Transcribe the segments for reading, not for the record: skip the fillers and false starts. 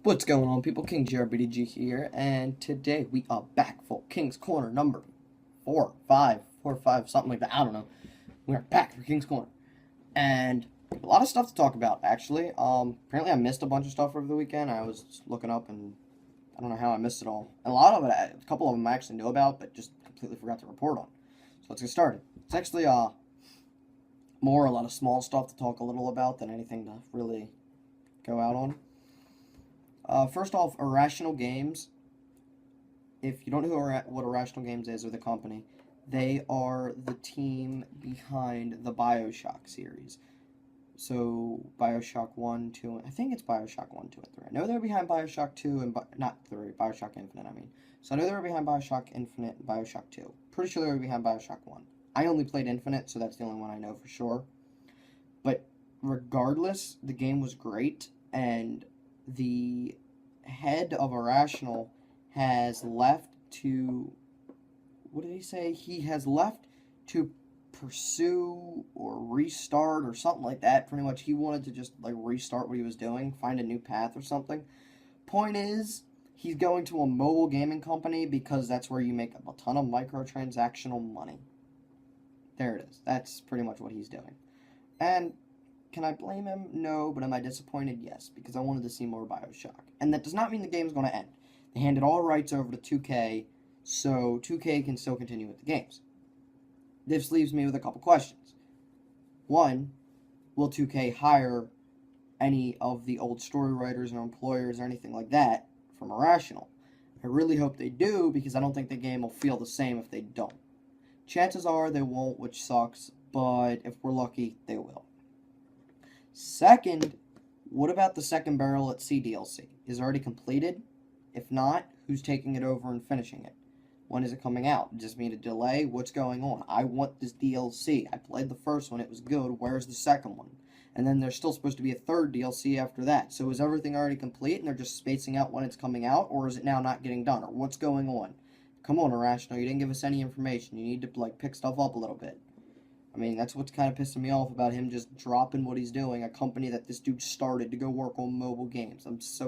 What's going on, people? King GRBDG here, and today we are back for King's Corner number 4, 5, something like that. I don't know. We are back for King's Corner, and a lot of stuff to talk about. Actually, apparently I missed a bunch of stuff over the weekend. I was just looking up, and I don't know how I missed it all. And a lot of it, a couple of them I actually knew about, but just completely forgot to report on. So let's get started. It's actually more a lot of small stuff to talk a little about than anything to really go out on. First off, Irrational Games. If you don't know what Irrational Games is, or the company, they are the team behind the BioShock series. So, BioShock 1, 2, I think it's BioShock 1, 2, and 3. I know they're behind BioShock 2 and, not 3, BioShock Infinite, I mean. So I know they were behind BioShock Infinite and BioShock 2. Pretty sure they were behind BioShock 1. I only played Infinite, so that's the only one I know for sure. But regardless, the game was great, and the head of Irrational has left to, what did he say? He has left to pursue or restart or something like that. Pretty much he wanted to just like restart what he was doing, find a new path or something. Point is, he's going to a mobile gaming company because that's where you make a ton of microtransactional money. There it is. That's pretty much what he's doing. And can I blame him? No. But am I disappointed? Yes, because I wanted to see more BioShock. And that does not mean the game's going to end. They handed all rights over to 2K, so 2K can still continue with the games. This leaves me with a couple questions. One, will 2K hire any of the old story writers or employers or anything like that from Irrational? I really hope they do, because I don't think the game will feel the same if they don't. Chances are they won't, which sucks, but if we're lucky, they will. Second, what about the Second Barrel at Sea DLC? Is it already completed? If not, who's taking it over and finishing it? When is it coming out? Does it mean a delay? What's going on? I want this DLC. I played the first one. It was good. Where's the second one? And then there's still supposed to be a third DLC after that. So is everything already complete and they're just spacing out when it's coming out? Or is it now not getting done? Or what's going on? Come on, Irrational. You didn't give us any information. You need to like pick stuff up a little bit. I mean, that's what's kind of pissing me off about him just dropping what he's doing. A company that this dude started to go work on mobile games. It's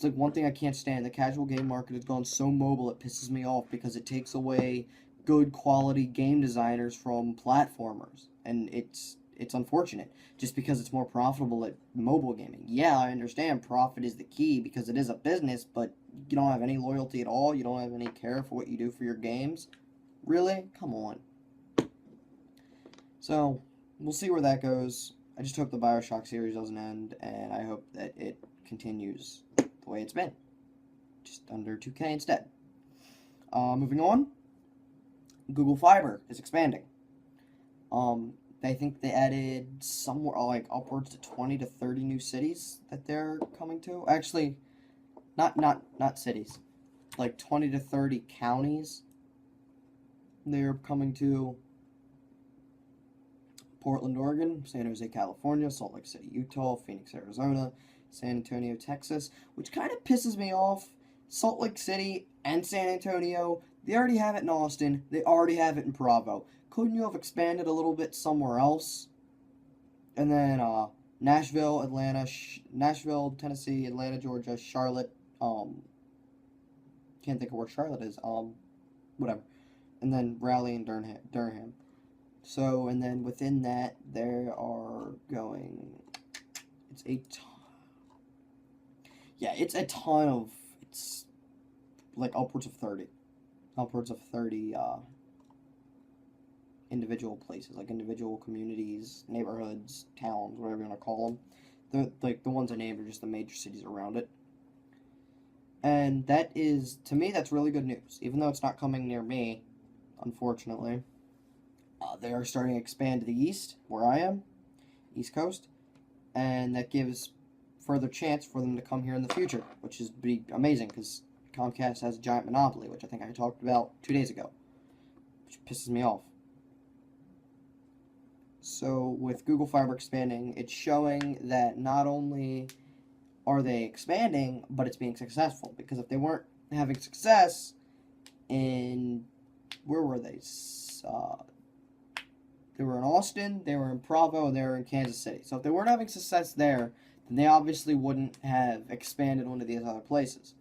like one thing I can't stand. The casual game market has gone so mobile, it pisses me off because it takes away good quality game designers from platformers. And it's unfortunate, just because it's more profitable at mobile gaming. Yeah, I understand profit is the key because it is a business, but you don't have any loyalty at all. You don't have any care for what you do for your games. Really? Come on. So, we'll see where that goes. I just hope the BioShock series doesn't end, and I hope that it continues the way it's been. Just under 2K instead. Moving on. Google Fiber is expanding. I think they added somewhere like upwards to 20 to 30 new cities that they're coming to. Actually, not cities. Like 20 to 30 counties they're coming to. Portland, Oregon, San Jose, California, Salt Lake City, Utah, Phoenix, Arizona, San Antonio, Texas, which kind of pisses me off. Salt Lake City and San Antonio, they already have it in Austin, they already have it in Provo. Couldn't you have expanded a little bit somewhere else? And then Nashville, Nashville, Tennessee, Atlanta, Georgia, Charlotte, can't think of where Charlotte is, whatever. And then Raleigh and Durham. So, and then within that, there are going, it's a ton of, it's like upwards of 30 individual places, like individual communities, neighborhoods, towns, whatever you want to call them. The ones I named are just the major cities around it. And that is, to me, that's really good news, even though it's not coming near me, unfortunately. They are starting to expand to the east, where I am, East Coast, and that gives further chance for them to come here in the future, which is be amazing, because Comcast has a giant monopoly, which I think I talked about 2 days ago, which pisses me off. So, with Google Fiber expanding, it's showing that not only are they expanding, but it's being successful, because if they weren't having success in, where were they? They were in Austin, they were in Provo, and they were in Kansas City. So if they weren't having success there, then they obviously wouldn't have expanded onto these other places.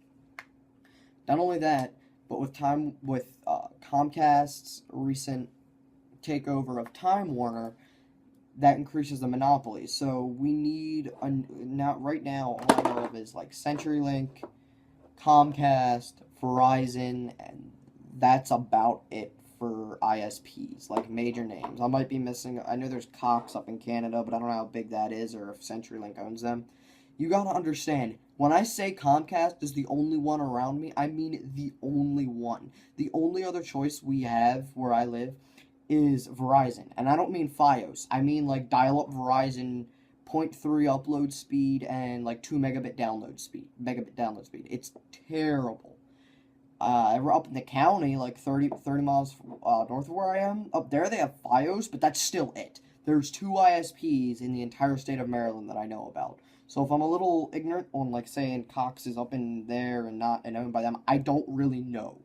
Not only that, but with Comcast's recent takeover of Time Warner, that increases the monopoly. So we need right now all I know of is like CenturyLink, Comcast, Verizon, and that's about it for ISPs, like major names. I might be missing. I know there's Cox up in Canada, but I don't know how big that is or if CenturyLink owns them. You gotta understand, when I say Comcast is the only one around me, I mean the only one. The only other choice we have where I live is Verizon. And I don't mean Fios. I mean like dial-up Verizon, 0.3 upload speed and like 2 megabit download speed. It's terrible. Up in the county, like 30 miles north of where I am, up there they have Fios, but that's still it. There's 2 ISPs in the entire state of Maryland that I know about. So if I'm a little ignorant on like saying Cox is up in there and not and owned by them, I don't really know.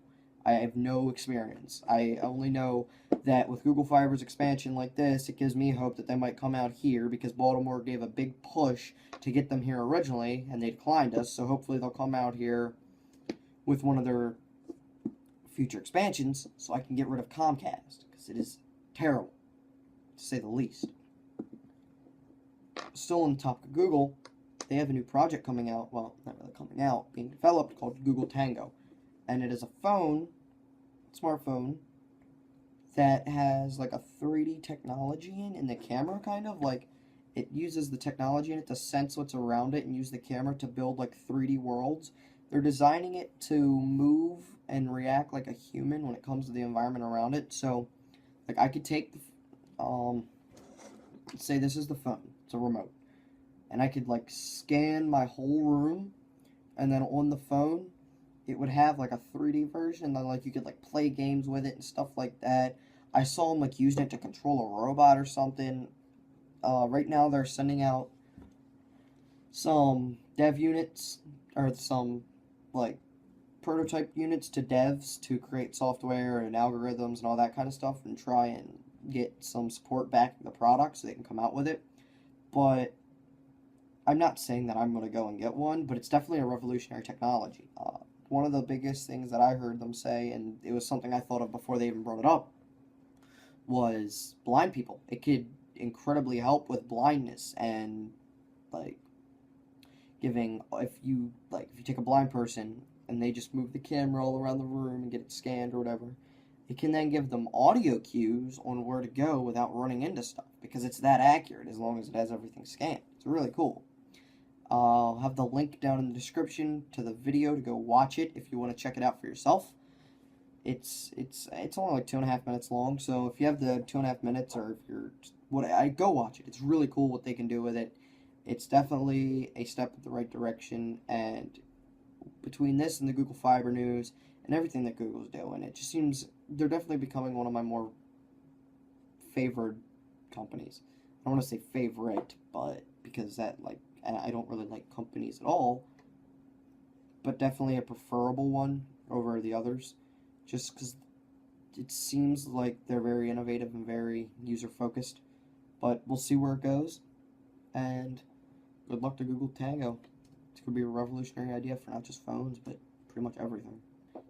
I have no experience. I only know that with Google Fiber's expansion like this, it gives me hope that they might come out here because Baltimore gave a big push to get them here originally, and they declined us. So hopefully they'll come out here with one of their future expansions so I can get rid of Comcast because it is terrible, to say the least. Still on the topic of Google, they have a new project coming out. Well, not really coming out, being developed called Google Tango. And it is a smartphone, that has like a 3D technology in the camera, kind of. Like, it uses the technology in it to sense what's around it and use the camera to build like 3D worlds. They're designing it to move and react like a human when it comes to the environment around it. So, like, I could take say this is the phone. It's a remote. And I could like scan my whole room, and then on the phone it would have like a 3D version, and then like you could like play games with it and stuff like that. I saw them like using it to control a robot or something. Right now they're sending out some dev units or some like prototype units to devs to create software and algorithms and all that kind of stuff and try and get some support back in the product so they can come out with it. But I'm not saying that I'm going to go and get one, but it's definitely a revolutionary technology. One of the biggest things that I heard them say, and it was something I thought of before they even brought it up, was blind people. It could incredibly help with blindness and like if you take a blind person and they just move the camera all around the room and get it scanned or whatever, it can then give them audio cues on where to go without running into stuff because it's that accurate as long as it has everything scanned. It's really cool. I'll have the link down in the description to the video to go watch it if you want to check it out for yourself. It's only like 2.5 minutes long, so if you have the 2.5 minutes, or if you're go watch it. It's really cool what they can do with it. It's definitely a step in the right direction, and between this and the Google Fiber news and everything that Google's doing, it just seems they're definitely becoming one of my more favored companies. I don't want to say favorite, but because I don't really like companies at all, but definitely a preferable one over the others, just because it seems like they're very innovative and very user-focused. But we'll see where it goes, and good luck to Google Tango. It's going to be a revolutionary idea for not just phones, but pretty much everything.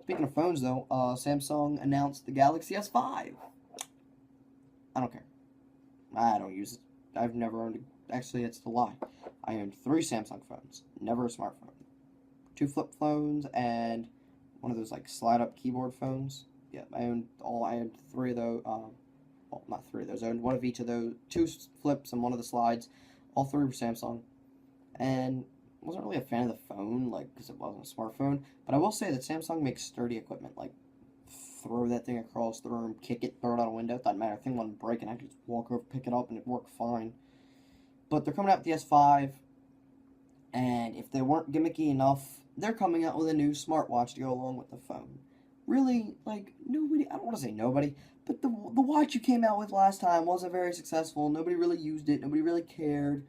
Speaking of phones, though, Samsung announced the Galaxy S5. I don't care. I don't use it. I've never owned a... Actually, it's the lie. I owned 3 Samsung phones. Never a smartphone. 2 flip phones and one of those like slide-up keyboard phones. Yeah, I had 3 of those. Well, not 3 of those. I owned one of each of those. 2 flips and one of the slides. All 3 were Samsung. And I wasn't really a fan of the phone, because it wasn't a smartphone. But I will say that Samsung makes sturdy equipment. Like, throw that thing across the room, kick it, throw it out a window. It doesn't matter. The thing wouldn't break, and I could just walk over, pick it up, and it worked fine. But they're coming out with the S5, and if they weren't gimmicky enough, they're coming out with a new smartwatch to go along with the phone. Really, nobody, I don't want to say nobody, but the watch you came out with last time wasn't very successful. Nobody really used it. Nobody really cared.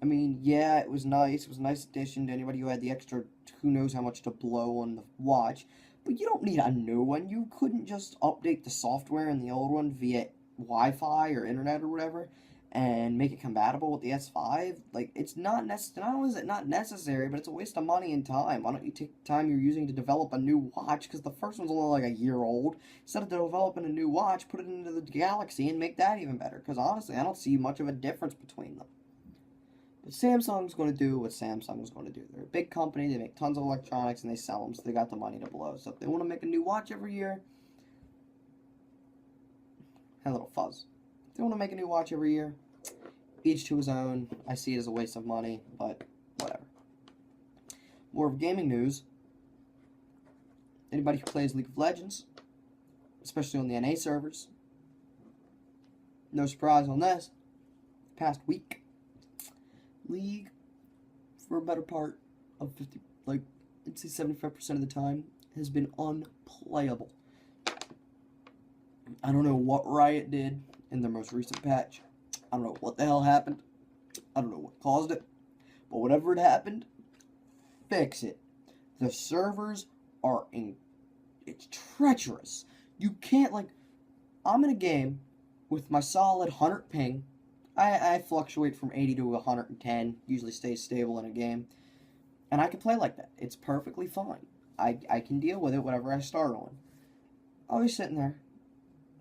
I mean, yeah, it was nice. It was a nice addition to anybody who had the extra who knows how much to blow on the watch. But you don't need a new one. You couldn't just update the software in the old one via Wi-Fi or internet or whatever, and make it compatible with the S5. Like, it's not only is it not necessary, but it's a waste of money and time. Why don't you take the time you're using to develop a new watch, because the first one's only like a year old. Instead of developing a new watch, put it into the Galaxy and make that even better, because honestly, I don't see much of a difference between them. But Samsung's going to do what Samsung's going to do. They're a big company, they make tons of electronics, and they sell them, so they got the money to blow. So if they want to make a new watch every year, a little fuzz. If they want to make a new watch every year, each to his own. I see it as a waste of money, but whatever. More of gaming news. Anybody who plays League of Legends, especially on the NA servers, no surprise on this, past week, League, for a better part of 50, like, I'd say 75% of the time, has been unplayable. I don't know what Riot did in their most recent patch. I don't know what the hell happened. I don't know what caused it. But whatever had happened, fix it. The servers are it's treacherous. You can't, like, I'm in a game with my solid 100 ping. I fluctuate from 80 to 110, usually stays stable in a game. And I can play like that. It's perfectly fine. I can deal with it whenever I start on. I'll be sitting there.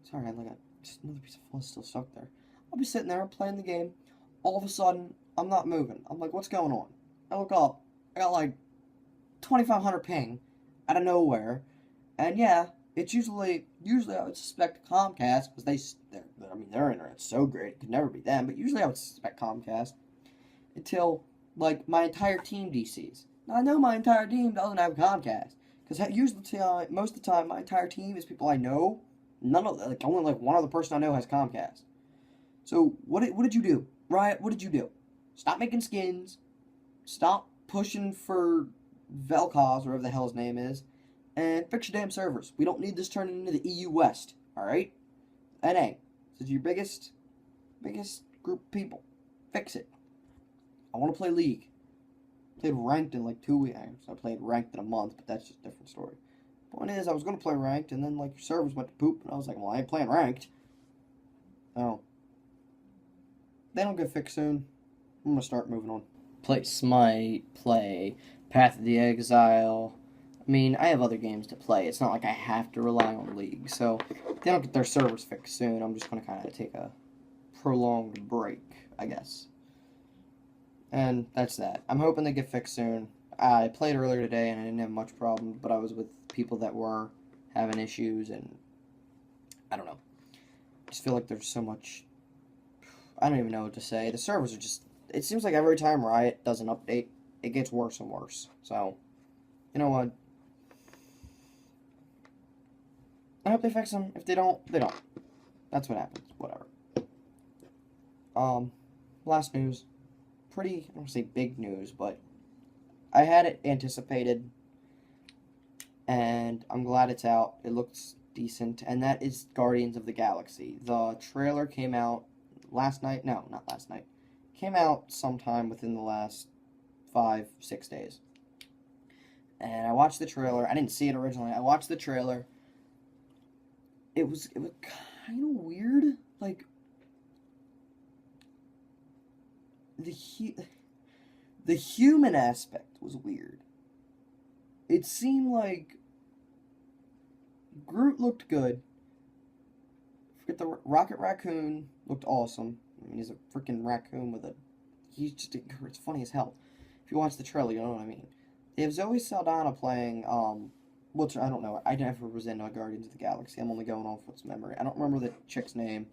Sorry, I got just another piece of fuzz still stuck there. I'll be sitting there playing the game. All of a sudden, I'm not moving. I'm like, what's going on? I look up. I got like 2,500 ping out of nowhere. And yeah, it's usually I would suspect Comcast, because their internet's so great, it could never be them, but usually I would suspect Comcast until, like, my entire team DCs. Now, I know my entire team doesn't have Comcast, because usually, most of the time, my entire team is people I know. Only like one other person I know has Comcast. So, what did you do? Riot, what did you do? Stop making skins, stop pushing for Vel'Koz, whatever the hell his name is, and fix your damn servers. We don't need this turning into the EU West, alright? NA, this is your biggest group of people. Fix it. I want to play League. I played ranked in like 2 weeks. I played ranked in a month, but that's just a different story. Point is, I was going to play ranked, and then like your servers went to poop, and I was like, well, I ain't playing ranked. Oh. They don't get fixed soon. I'm going to start moving on. Play Smite, play Path of the Exile. I mean, I have other games to play. It's not like I have to rely on League. So, if they don't get their servers fixed soon, I'm just going to kind of take a prolonged break, I guess. And that's that. I'm hoping they get fixed soon. I played earlier today, and I didn't have much problem, but I was with people that were having issues, and I don't know. I just feel like there's so much... I don't even know what to say. The servers are just... It seems like every time Riot does an update, it gets worse and worse. So, you know what? I hope they fix them. If they don't, they don't. That's what happens. Whatever. Last news. I don't want to say big news, but I had it anticipated, and I'm glad it's out. It looks decent, and that is Guardians of the Galaxy. The trailer came out last night. No, not last night. Came out sometime within the last 5-6 days. And I watched the trailer. I didn't see it originally. I watched the trailer. It was kind of weird. Like, the human aspect was weird. It seemed like Groot looked good. Forget the Rocket Raccoon looked awesome. I mean, he's a freaking raccoon with a... It's funny as hell. If you watch the trailer, you know what I mean. They have Zoe Saldana playing, which I don't know. I never was into Guardians of the Galaxy. I'm only going off what's memory. I don't remember the chick's name,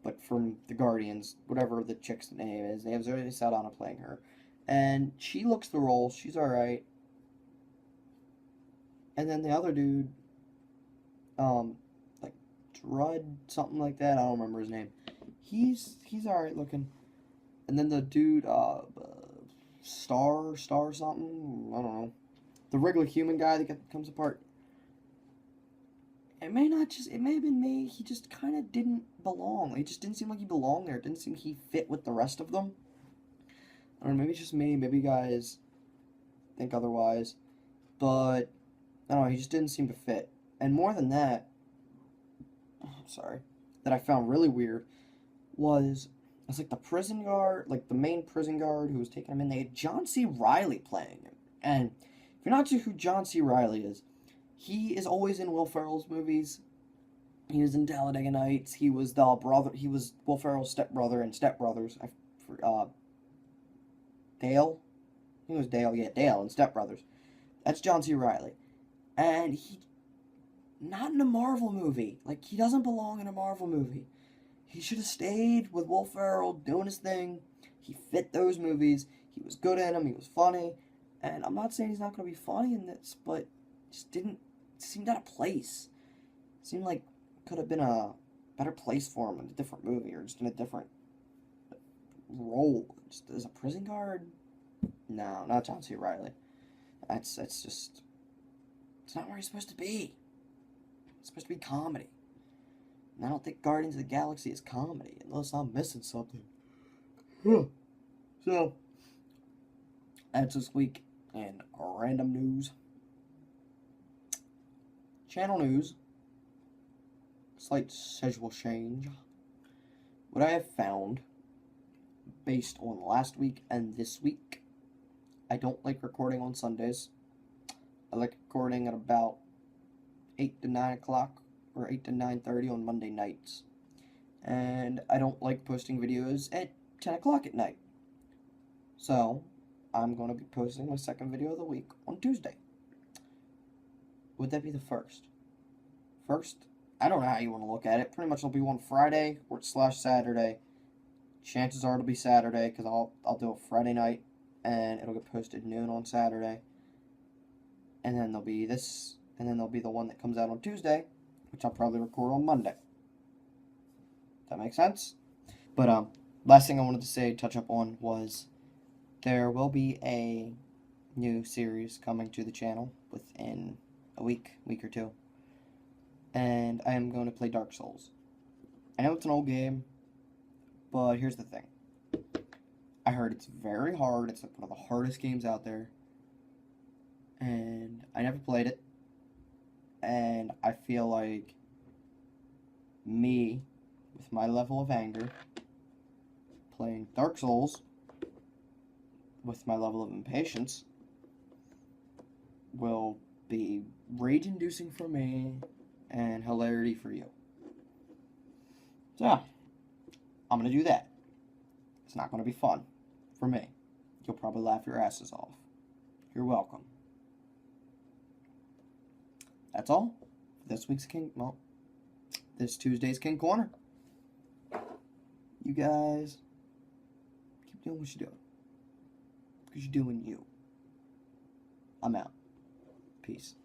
but from the Guardians, whatever the chick's name is, they have Zoe Saldana playing her. And she looks the role. She's alright. And then the other dude, like Drud, something like that. I don't remember his name. He's alright looking. And then the dude, Star something. I don't know. The regular human guy that comes apart. It may have been me. He just kind of didn't belong. It just didn't seem like he belonged there. It didn't seem he fit with the rest of them. I don't know, maybe it's just me. Maybe you guys think otherwise. But, I don't know, he just didn't seem to fit. And more than that, that I found really weird was It's like the prison guard, like the main prison guard who was taking him in. They had John C. Riley playing him. And if you're not sure who John C. Riley is, he is always in Will Ferrell's movies. He was in Talladega Nights. He was the brother. He was Will Ferrell's stepbrother in Step Brothers. Dale. I think it was Dale. Yeah, Dale in Step Brothers. That's John C. Riley, and he not in a Marvel movie. Like, he doesn't belong in a Marvel movie. He should have stayed with Will Ferrell doing his thing. He fit those movies. He was good in them. He was funny. And I'm not saying he's not going to be funny in this, but just didn't seem out of place. Seemed like could have been a better place for him in a different movie or just in a different role. Just as a prison guard? No, not John C. Riley. That's just, it's not where he's supposed to be. It's supposed to be comedy. And I don't think Guardians of the Galaxy is comedy, unless I'm missing something. So, that's this week in random news. Channel news. Slight schedule change. What I have found, based on last week and this week, I don't like recording on Sundays. I like recording at about 8 to 9 o'clock or 8 to 9:30 on Monday nights. And I don't like posting videos at 10 o'clock at night. So, I'm going to be posting my second video of the week on Tuesday. Would that be the first? First? I don't know how you want to look at it. Pretty much it'll be one Friday or / Saturday. Chances are it'll be Saturday because I'll do it Friday night and it'll get posted noon on Saturday. And then there'll be this, and then there'll be the one that comes out on Tuesday, which I'll probably record on Monday. That makes sense? But last thing I wanted to say, touch up on, was there will be a new series coming to the channel within a week or two. And I am going to play Dark Souls. I know it's an old game, but here's the thing. I heard it's very hard. It's like one of the hardest games out there. And I never played it. And I feel like me, with my level of anger, playing Dark Souls with my level of impatience will be rage-inducing for me and hilarity for you. So, I'm going to do that. It's not going to be fun for me. You'll probably laugh your asses off. You're welcome. That's all. This Tuesday's King Corner. You guys keep doing what you're doing. Because you're doing you. I'm out. Peace.